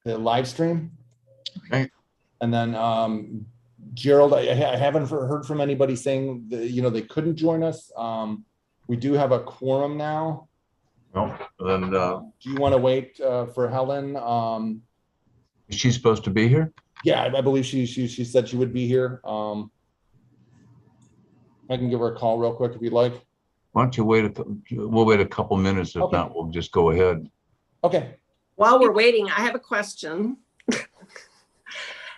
the live stream. Okay. And then Gerald, I haven't heard from anybody saying that, you know, they couldn't join us. We do have a quorum now. Well, then Do you want to wait for Helen? is she supposed to be here? Yeah, I believe she said she would be here. I can give her a call real quick if you'd like. Why don't you wait we'll wait a couple minutes. If Okay. not, we'll just go ahead. Okay. While we're waiting, I have a question.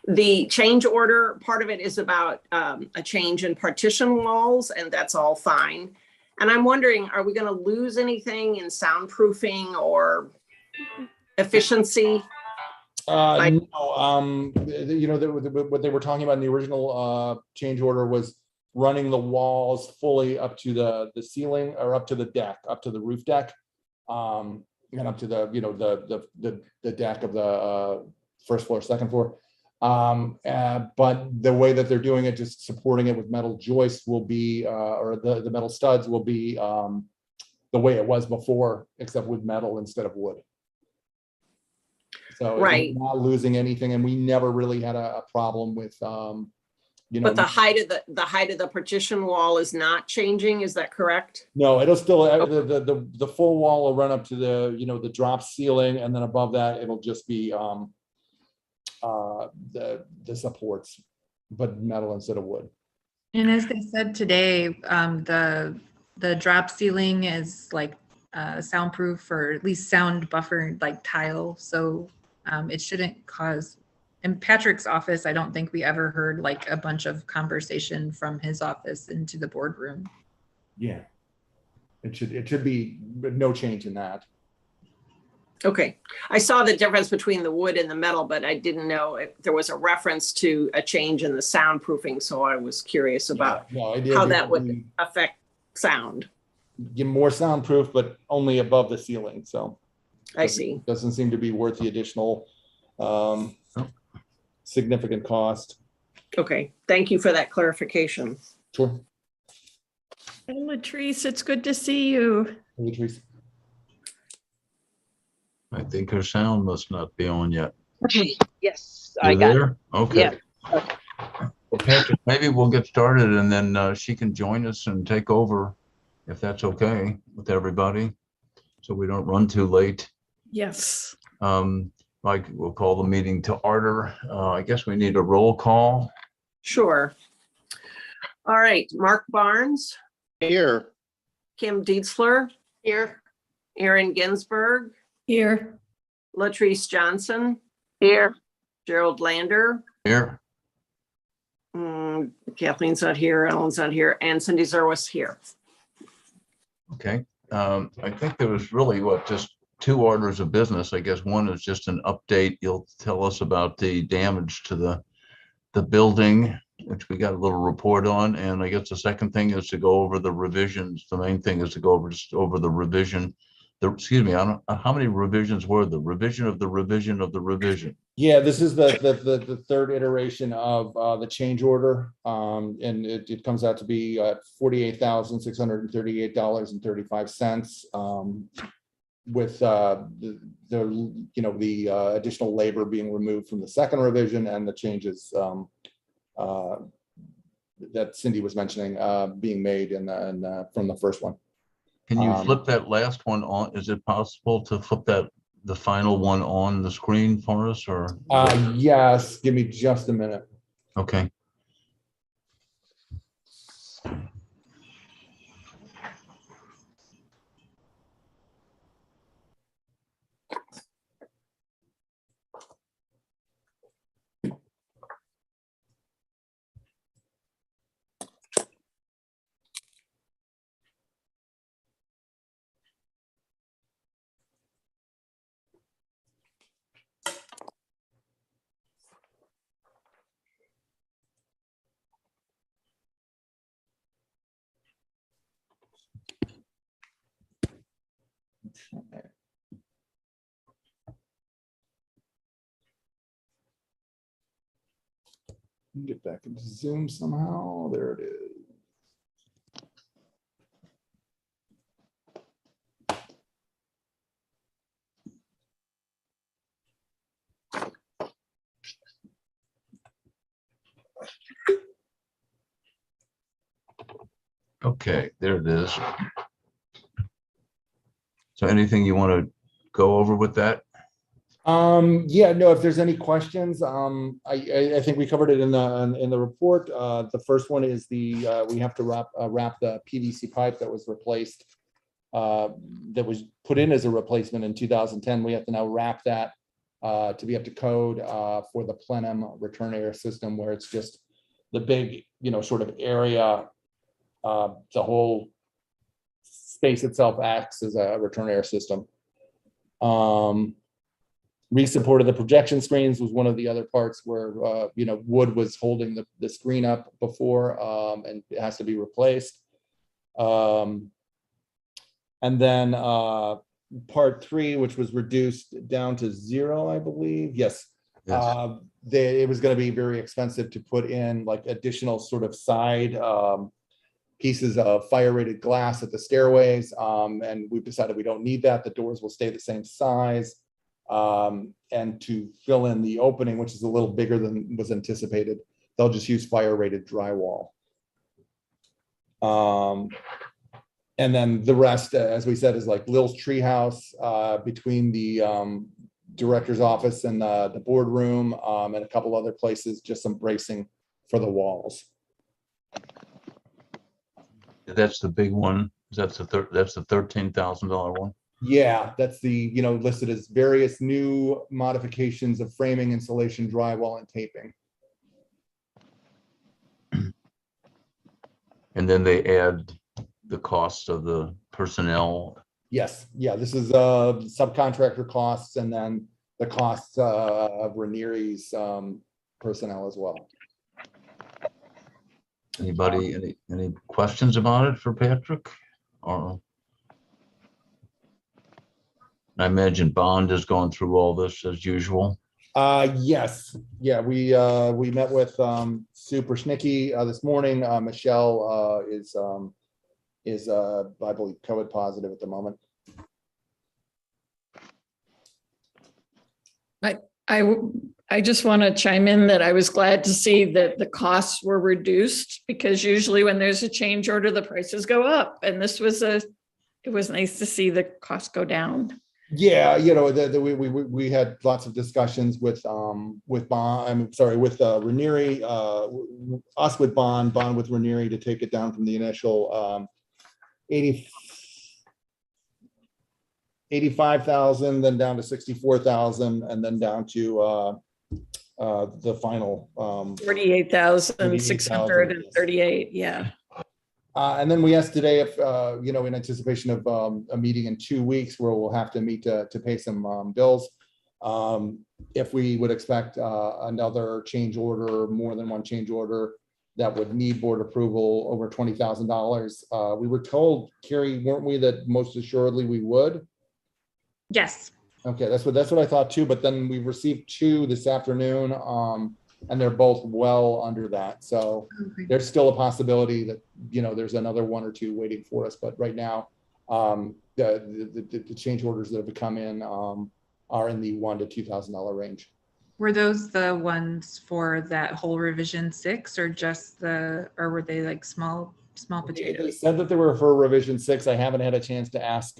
The change order, part of it is about a change in partition walls, and that's all fine. And I'm wondering, are we going to lose anything in soundproofing or efficiency? No, you know, what they were talking about in the original change order was running the walls fully up to the ceiling, or up to the deck, up to the roof deck, and up to the, you know, the deck of the first floor, second floor. But the way that they're doing it, just supporting it with metal joists will be, or the metal studs will be the way it was before, except with metal instead of wood. So Right. not losing anything, and we never really had a problem with, you know. But the height of the partition wall is not changing, is that correct? No, it'll still, the full wall will run up to the, you know, the drop ceiling, and then above that, it'll just be the supports, but metal instead of wood. And as they said today, the drop ceiling is like soundproof, or at least sound buffer, like tile. So it shouldn't cause. In Patrick's office, I don't think we ever heard like a bunch of conversation from his office into the boardroom. Yeah, it should be no change in that. Okay, I saw the difference between the wood and the metal, but I didn't know if there was a reference to a change in the soundproofing. So I was curious about how that would affect sound. Get more soundproof, but only above the ceiling. So I see. Doesn't seem to be worth the additional significant cost. Okay, thank you for that clarification. Sure. And Latrice, it's good to see you. Hey, Latrice. I think her sound must not be on yet. Okay. Yes, You I got there? it. Okay. Yeah. Okay. Well, Patrick, maybe we'll get started, and then she can join us and take over, if that's okay with everybody, so we don't run too late. Yes. Mike, we'll call the meeting to order. I guess we need a roll call. Sure. All right, Mark Barnes. Here. Kim Dietzler. Here. Aaron Ginsberg. Here. Latrice Johnson. Here. Gerald Lander. Here. Kathleen's not here, Ellen's not here, and Cindy Zerwas here. Okay. I think there was really just two orders of business. I guess one is just an update. You'll tell us about the damage to the building, which we got a little report on. And I guess the second thing is to go over the revisions. The main thing is to go over the revision. Excuse me, I don't know how many revisions were the revision of the revision of the revision. Yeah, this is the third iteration of the change order, and it comes out to be $48,638.35, with the additional labor being removed from the second revision, and the changes that Cindy was mentioning being made from the first one. Can you flip that last one on? Is it possible to flip the final one on the screen for us, or? Yes, give me just a minute. Okay. Get back into Zoom somehow. There it is. Okay, there it is. So anything you want to go over with that? Yeah, no, if there's any questions, I think we covered it in the report. The first one is we have to wrap the PVC pipe that was replaced, that was put in as a replacement in 2010. We have to now wrap that to be up to code for the plenum return air system, where it's just the big, sort of area. The whole space itself acts as a return air system. Re-support of the projection screens was one of the other parts where, wood was holding the screen up before, and it has to be replaced. And then part 3, which was reduced down to 0, I believe. Yes. Yes. It was going to be very expensive to put in like additional sort of side pieces of fire rated glass at the stairways. And we've decided we don't need that. The doors will stay the same size. And to fill in the opening, which is a little bigger than was anticipated, they'll just use fire rated drywall. And then the rest, as we said, is like Lil's treehouse between the director's office and the boardroom, and a couple other places, just some bracing for the walls. That's the big one. That's the $13,000 one. Yeah, that's the, listed as various new modifications of framing, insulation, drywall, and taping. And then they add the cost of the personnel. Yes, yeah, this is subcontractor costs, and then the costs of Ranieri's personnel as well. Anybody, any questions about it for Patrick? Or I imagine Bond is going through all this as usual. Yes, yeah, we met with Sue Persnicki this morning. Michelle is I believe COVID positive at the moment. I just want to chime in that I was glad to see that the costs were reduced, because usually when there's a change order, the prices go up. And this was it was nice to see the costs go down. Yeah, we had lots of discussions with Bond. With Ranieri, us with Bond with Ranieri to take it down from the initial 85,000, then down to 64,000, and then down to the final 48,638. Yeah. And then we asked today if, in anticipation of a meeting in 2 weeks where we'll have to meet to pay some bills, if we would expect another change order, more than one change order that would need board approval over $20,000. We were told, Carrie, weren't we, that most assuredly we would? Yes. Okay, that's what I thought too. But then we received 2 this afternoon, and they're both well under that. So there's still a possibility that, there's another 1 or 2 waiting for us. But right now, the change orders that have come in are in the $1,000 to $2,000 range. Were those the ones for that whole revision 6, or or were they like small potatoes? They said that they were for revision 6. I haven't had a chance to ask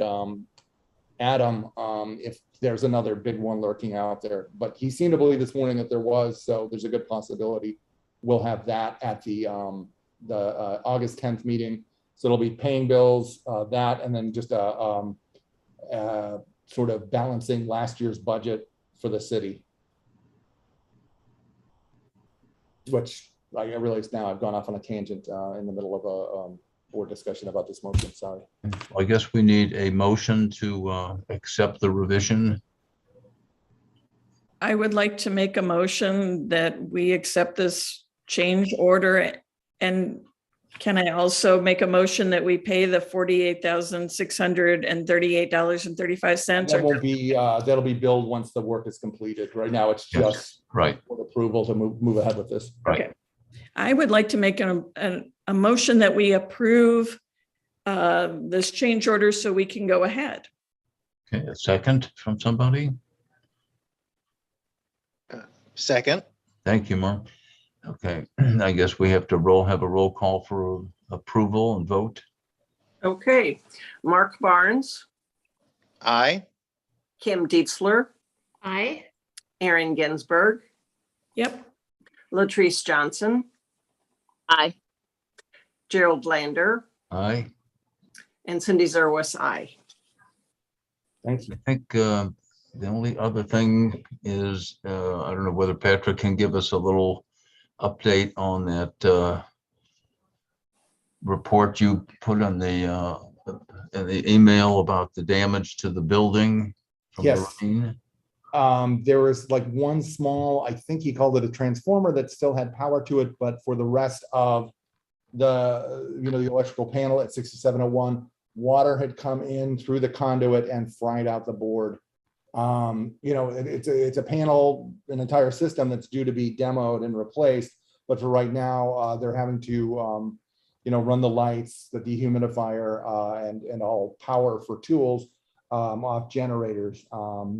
Adam if there's another big one lurking out there, but he seemed to believe this morning that there was, so there's a good possibility we'll have that at the August 10th meeting. So it'll be paying bills, that, and then just sort of balancing last year's budget for the city, which I realize now I've gone off on a tangent in the middle of a board discussion about this motion. Sorry. Well, I guess we need a motion to accept the revision. I would like to make a motion that we accept this change order. And can I also make a motion that we pay the $48,638.35? That won't be, that'll be billed once the work is completed. Right now, it's just right for approval to move ahead with this. Right. Okay. I would like to make a motion that we approve this change order so we can go ahead. Okay, a second from somebody. Second. Thank you, Mark. Okay, I guess we have to have a roll call for approval and vote. Okay, Mark Barnes, Aye. Kim Dietzler, Aye. Aaron Ginsberg, Yep. Latrice Johnson, Aye. Gerald Lander, Aye. and Cindy Zerwas, aye. Thank you. I think the only other thing is, I don't know whether Patrick can give us a little update on that report you put on in the email about the damage to the building from the Yes. rain. There was like one small, I think he called it a transformer that still had power to it, but for the rest of the, the electrical panel at 6701, water had come in through the conduit and fried out the board. It's a panel, an entire system that's due to be demoed and replaced, but for right now, they're having to, run the lights, the dehumidifier, and all power for tools off generators.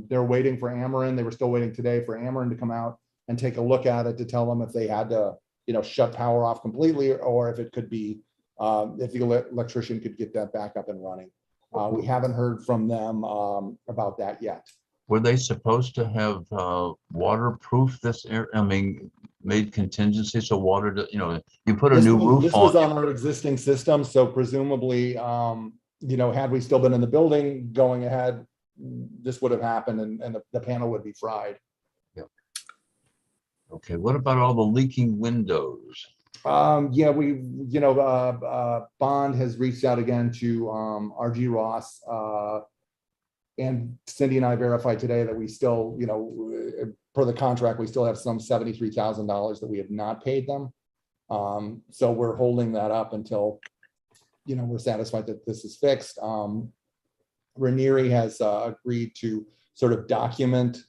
They're waiting for Ameren. They were still waiting today for Ameren to come out and take a look at it to tell them if they had to, shut power off completely, or if it could be, if the electrician could get that back up and running. We haven't heard from them about that yet. Were they supposed to have waterproof this area? I mean, made contingency so water, you put a new roof This was on. on our existing system, so presumably, had we still been in the building going ahead, this would have happened and the panel would be fried. Okay, what about all the leaking windows? Yeah, Bond has reached out again to RG Ross, and Cindy and I verified today that we still, per the contract, we still have some $73,000 that we have not paid them. So we're holding that up until, we're satisfied that this is fixed. Ranieri has agreed to sort of document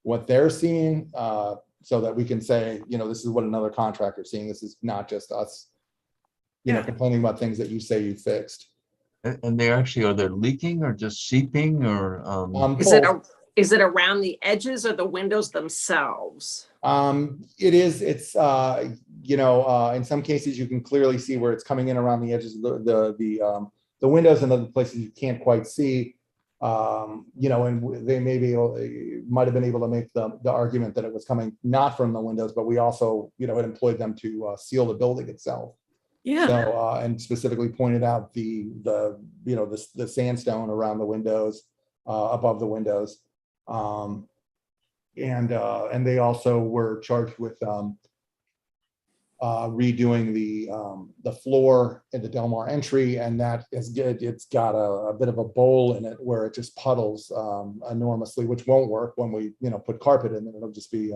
what they're seeing, so that we can say, this is what another contractor is seeing. This is not just us, complaining about things that you say you fixed. And they actually, are they leaking or just seeping or? Is it around the edges or the windows themselves? It is, it's, in some cases you can clearly see where it's coming in around the edges of the windows, and other places you can't quite see. And they might have been able to make the argument that it was coming not from the windows, but we also, had employed them to seal the building itself. Yeah. So, and specifically pointed out the sandstone around the windows, above the windows. And they also were charged with redoing the floor in the Del Mar entry, and that is good. It's got a bit of a bowl in it where it just puddles enormously, which won't work when we put carpet in it. It'll just be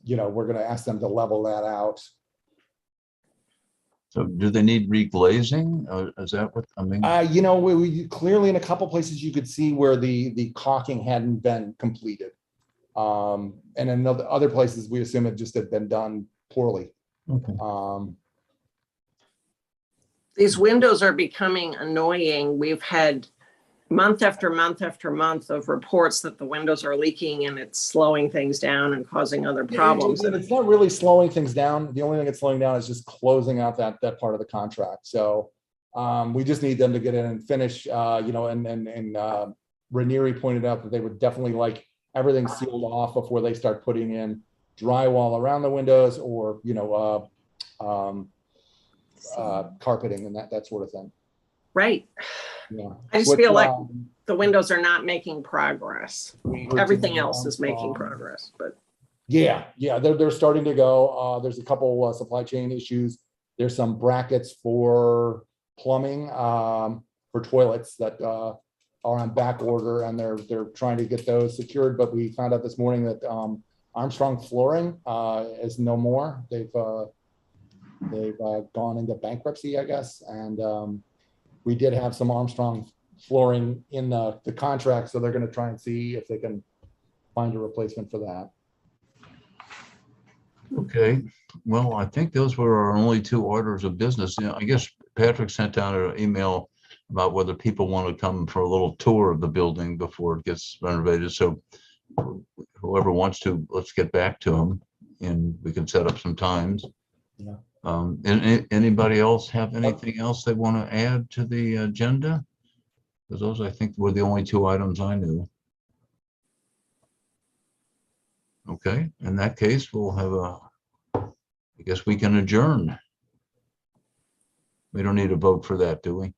we're going to ask them to level that out. So do they need reglazing? Is that what, I mean? We clearly in a couple places you could see where the caulking hadn't been completed. And in other places, we assume it just had been done poorly. Okay. These windows are becoming annoying. We've had month after month after month of reports that the windows are leaking and it's slowing things down and causing other problems. And it's not really slowing things down. The only thing it's slowing down is just closing out that part of the contract. So we just need them to get in and finish, and Ranieri pointed out that they would definitely like everything sealed off before they start putting in drywall around the windows or, carpeting and that sort of thing. Right. Yeah. I just feel like the windows are not making progress. Everything else is making progress, but. Yeah, they're starting to go. There's a couple supply chain issues. There's some brackets for plumbing, for toilets that are on back order, and they're trying to get those secured. But we found out this morning that Armstrong Flooring is no more. They've gone into bankruptcy, I guess, and we did have some Armstrong Flooring in the contract, so they're going to try and see if they can find a replacement for that. Okay, well, I think those were our only two orders of business. I guess Patrick sent out an email about whether people want to come for a little tour of the building before it gets renovated. So whoever wants to, let's get back to them and we can set up some times. Yeah. Anybody else have anything else they want to add to the agenda? Because those, I think, were the only two items I knew. Okay, in that case, we'll have I guess we can adjourn. We don't need a vote for that, do we?